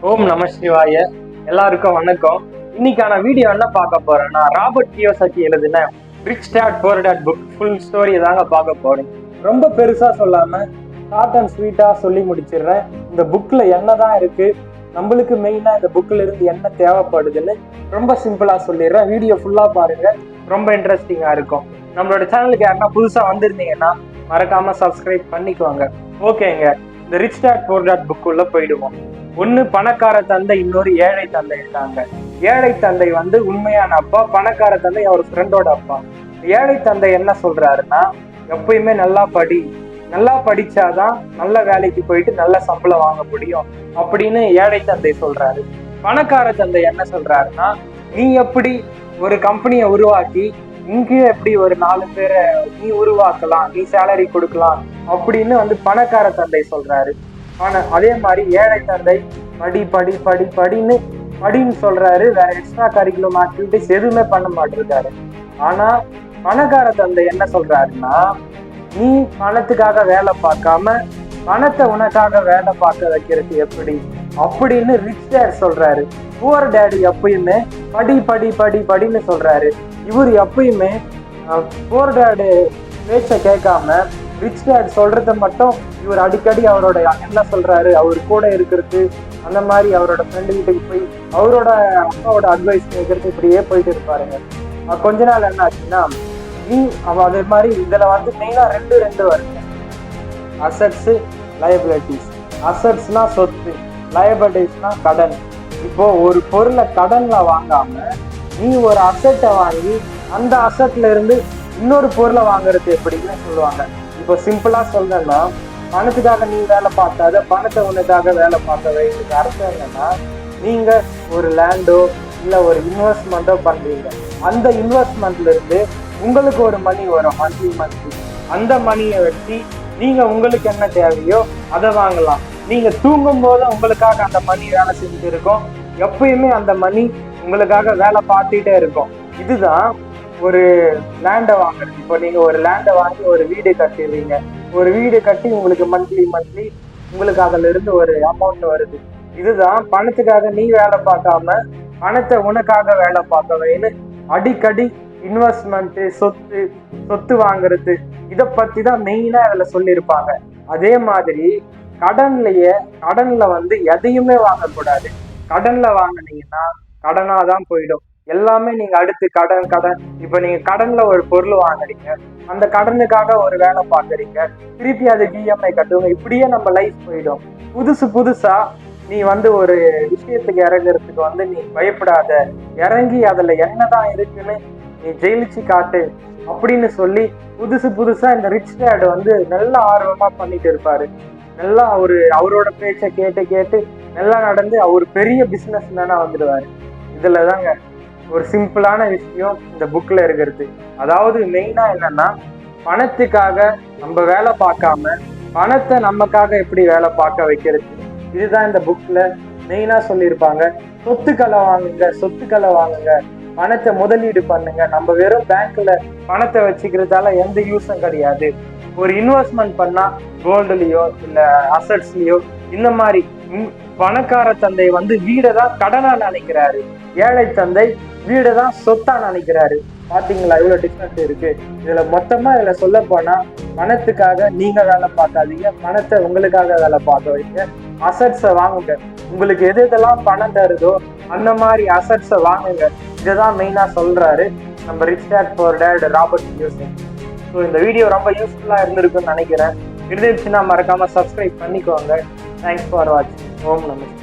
ஓம் நம சிவாய. எல்லாருக்கும் வணக்கம். இன்னைக்கான வீடியோ என்ன பார்க்க போறேன்னா, ராபர்ட் கியோசாக்கி எழுதின rich dad poor dad book full story தாங்க பார்க்க போறோம். ரொம்ப பெருசா சொல்லாம ஷார்ட் அண்ட் ஸ்வீட்டா சொல்லி முடிச்சிடுறேன். இந்த புக்ல என்னதான் இருக்கு, நம்மளுக்கு மெயினா இந்த புக்ல இருந்து என்ன தேவைப்படுதுன்னு ரொம்ப சிம்பிளா சொல்லிடுறேன். வீடியோ ஃபுல்லா பாருங்க, ரொம்ப இன்ட்ரெஸ்டிங்கா இருக்கும். நம்மளோட சேனலுக்கு யாருன்னா புதுசா வந்திருந்தீங்கன்னா மறக்காம சப்ஸ்கிரைப் பண்ணிக்குவாங்க. ஓகேங்க, இந்த rich dad poor dad book உள்ள போயிடுவோம். ஒண்ணு பணக்கார தந்தை, இன்னொரு ஏழை தந்தை இருக்காங்க. ஏழை தந்தை உண்மையான அப்பா, பணக்கார தந்தை அவர் ஃப்ரெண்டோட அப்பா. ஏழை தந்தை என்ன சொல்றாருன்னா, எப்பயுமே நல்லா படிச்சாதான் நல்ல வேலைக்கு போயிட்டு நல்ல சம்பளம் வாங்க முடியும் அப்படின்னு ஏழை தந்தை சொல்றாரு. பணக்கார தந்தை என்ன சொல்றாருன்னா, நீ எப்படி ஒரு கம்பெனியை உருவாக்கி இங்கேயே எப்படி ஒரு 4 பேரை நீ உருவாக்கலாம், நீ சேலரி கொடுக்கலாம் அப்படின்னு பணக்கார தந்தை சொல்றாரு. ஆனா அதே மாதிரி ஏழை தந்தை படின்னு சொல்றாரு. வேற எக்ஸ்ட்ரா கரிக்குலம் ஆக்டிவிட்டிஸ் எதுவுமே பண்ண மாட்டிருக்காரு. ஆனா பணக்கார தந்தை என்ன சொல்றாருன்னா, நீ பணத்துக்காக வேலை பார்க்காம பணத்தை உனக்காக வேலை பார்க்க வைக்கிறது எப்படி அப்படின்னு ரிச் டேட் சொல்றாரு. புவர் டேடி எப்பயுமே படின்னு சொல்றாரு. இவர் எப்பயுமே புவர் டேடு பேச்ச கேட்காம ரிச் டேட் சொல்றத மட்டும் இவர் அடிக்கடி அவரோட என்ன சொல்றாரு, அவர் கூட இருக்கிறது, அந்த மாதிரி அவரோட ஃப்ரெண்டு வீட்டுக்கு போய் அவரோட அப்பாவோட அட்வைஸ் கேட்கறது, இப்படியே போயிட்டு இருப்பாருங்க. கொஞ்ச நாள் என்ன ஆச்சுன்னா, அதே மாதிரி இதுல மெயினா ரெண்டு வருங்க. Assets, liabilities. அசட்ஸ்னா சொத்து, லயபிலிட்டிஸ்னா கடன். இப்போ ஒரு பொருளை கடன்ல வாங்காம நீ ஒரு அசட்டை வாங்கி அந்த அசட்ல இருந்து இன்னொரு பொருளை வாங்குறது எப்படின்னு சொல்லுவாங்க. இப்போ சிம்பிளா சொல்றேன்னா, பணத்துக்காக நீ வேலை பார்க்காத, பணத்தை உனக்காக வேலை பார்க்க வேண்டியது அர்த்தம் என்னன்னா, நீங்க ஒரு லேண்டோ இல்ல ஒரு இன்வெஸ்ட்மெண்ட்டோ பண்றீங்க. அந்த இன்வெஸ்ட்மெண்ட்ல இருந்து உங்களுக்கு ஒரு மணி வரும் மந்த்லி. அந்த மணியை வச்சு நீங்க உங்களுக்கு என்ன தேவையோ அதை வாங்கலாம். நீங்க தூங்கும் போது உங்களுக்காக அந்த மணி வேலை செஞ்சுட்டு இருக்கும். எப்பயுமே அந்த மணி உங்களுக்காக வேலை பார்த்துட்டே இருக்கும். இதுதான் ஒரு லேண்டை வாங்குறது. இப்போ நீங்க ஒரு லேண்டை வாங்கி ஒரு வீடு கட்டிடுறீங்க. ஒரு வீடு கட்டி உங்களுக்கு மந்த்லி உங்களுக்கு அதுல இருந்து ஒரு அமௌண்ட் வருது. இதுதான் பணத்துக்காக நீ வேலை பார்க்காம பணத்தை உனக்காக வேலை பார்க்கவேன்னு அடிக்கடி இன்வெஸ்ட்மெண்ட், சொத்து வாங்குறது, இதை பத்தி தான் மெயினா அதுல சொல்லியிருப்பாங்க. அதே மாதிரி கடன்ல எதையுமே வாங்கக்கூடாது. கடன்ல வாங்கினீங்கன்னா கடனாதான் போயிடும். எல்லாமே நீங்க அடுத்து கடன். இப்ப நீங்க கடன்ல ஒரு பொருள் வாங்குறீங்க, அந்த கடனுக்காக ஒரு வேலை பாக்குறீங்க, திருப்பி அதுக்கு இஎம்ஐ கட்டுவீங்க. இப்படியே நம்ம லைஃப் போயிடும். புதுசா நீ ஒரு விஷயத்துக்கு இறங்குறதுக்கு நீ பயப்படாத, இறங்கி அதுல என்னதான் இருக்குன்னு நீ ஜெயிலிச்சு காட்டு அப்படின்னு சொல்லி புதுசா இந்த ரிச் டேட் நல்லா ஆர்வமா பண்ணிட்டு இருப்பாரு. நல்லா அவரோட பேச்சை கேட்டு நல்லா நடந்து அவர் பெரிய பிசினஸ் மேனா வந்துடுவாரு. இதுலதாங்க ஒரு சிம்பிளான விஷயம் இந்த புக்ல இருக்கிறது. அதாவது மெயினா என்னன்னா, பணத்துக்காக நம்ம வேலை பார்க்காம பணத்தை நமக்காக எப்படி வேலை பார்க்க வைக்கிறது, இதுதான் இந்த புக்ல மெயினா சொல்லியிருப்பாங்க. சொத்துக்களை வாங்குங்க, பணத்தை முதலீடு பண்ணுங்க. நம்ம வெறும் பேங்க்ல பணத்தை வச்சுக்கிறதால எந்த யூஸும் கிடையாது. ஒரு இன்வெஸ்ட்மெண்ட் பண்ணா கோல்டுலயோ இல்ல அசட்ஸ்லயோ, இந்த மாதிரி பணக்கார தந்தை வீடை தான் கடனா நினைக்கிறாரு, ஏழை தந்தை வீடை தான் சொத்தா நினைக்கிறாரு. பாத்தீங்களா இவ்வளவு டிஃபரன்ஸ் இருக்கு. இதுல சொல்ல போனா, பணத்துக்காக நீங்க வேலை பார்க்காதீங்க, பணத்தை உங்களுக்காக வேலை பார்க்க வைங்க. அசட்ஸை வாங்குங்க. உங்களுக்கு எதெல்லாம் பணம் தருதோ அந்த மாதிரி அசட்ஸை வாங்குங்க. இதுதான் மெயினா சொல்றாரு நம்ம rich dad poor dad Robert Kiyosaki. So இந்த வீடியோ ரொம்ப யூஸ்ஃபுல்லா இருந்திருக்குன்னு நினைக்கிறேன். இருந்துச்சுன்னா மறக்காம சப்ஸ்கிரைப் பண்ணிக்கோங்க. தேங்க்ஸ் ஃபார் வாட்சிங். ஓம் நமஸ்கார்.